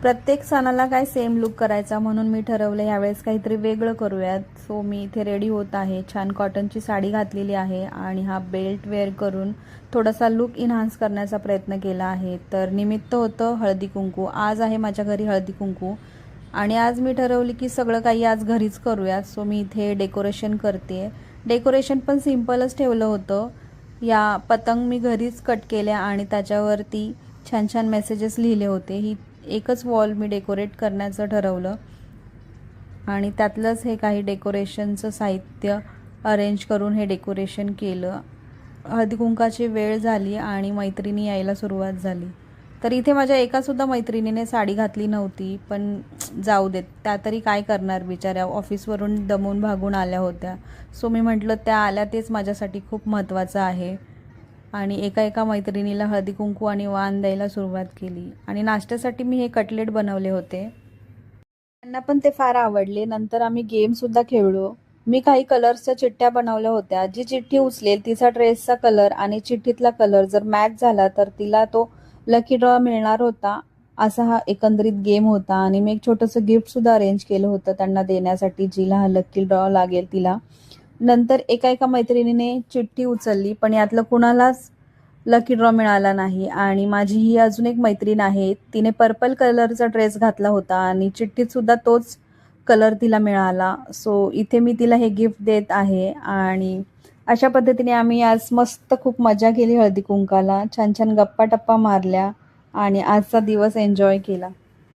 प्रत्येक सणाला काय सेम लुक करायचा म्हणून मी ठरवलं यावेळेस काहीतरी वेगळं करूयात. सो मी इथे रेडी होत आहे. छान कॉटनची साडी घातलेली आहे आणि हा बेल्ट वेअर करून थोडासा लुक इन्हान्स करण्याचा प्रयत्न केला आहे. तर निमित्त होतं हळदी कुंकू. आज आहे माझ्या घरी हळदी कुंकू आणि आज मी ठरवली की सगळं काही आज घरीच करूयात. सो मी इथे डेकोरेशन करते. डेकोरेशन पण सिम्पलच ठेवलं होतं. या पतंग मी घरीच कट केल्या आणि त्याच्यावरती छान छान मेसेजेस लिहिले होते. ही एकच वॉल मी डेकोरेट करण्याचं ठरवलं आणि त्यातलंच हे काही डेकोरेशनचं साहित्य अरेंज करून हे डेकोरेशन केलं. हळदी कुंकाची वेळ झाली आणि मैत्रिणी यायला सुरुवात झाली. तर इथे माझ्या एकासुद्धा मैत्रिणीने साडी घातली नव्हती, पण जाऊ देत, त्या तरी काय करणार बिचाऱ्या, ऑफिसवरून दमून भागून आल्या होत्या. सो मी म्हटलं त्या आल्या तेच माझ्यासाठी खूप महत्त्वाचं आहे आणि एका एका मैत्रिणीला हळदी कुंकू आणि वाण द्यायला सुरुवात केली. आणि नाश्त्यासाठी मी हे कटलेट बनवले होते. त्यांना पण ते फार आवडले. नंतर आम्ही गेमसुद्धा खेळलो. मी काही कलर्सच्या चिठ्ठ्या बनवल्या होत्या. जी चिठ्ठी उचलेल तिचा ड्रेसचा कलर आणि चिठ्ठीतला कलर जर मॅच झाला तर तिला तो लकी ड्रॉ मिळणार होता. असा हा एकंदरीत गेम होता आणि मी एक छोटंसं गिफ्टसुद्धा अरेंज केलं होतं त्यांना देण्यासाठी, जिला हा लकी ड्रॉ लागेल तिला. नंतर एका एका मैत्रिणीने चिठ्ठी उचलली पण यातलं कुणालाच लकी ड्रॉ मिळाला नाही. आणि माझी ही अजून एक मैत्रीण आहे, तिने पर्पल कलरचा ड्रेस घातला होता आणि चिठ्ठीत सुद्धा तोच कलर तिला मिळाला. सो इथे मी तिला हे गिफ्ट देत आहे आणि अशा पद्धतीने आम्ही आज मस्त खूप मजा केली हळदी कुंकाला. छान छान गप्पा टप्पा मारल्या आणि आजचा दिवस एन्जॉय केला.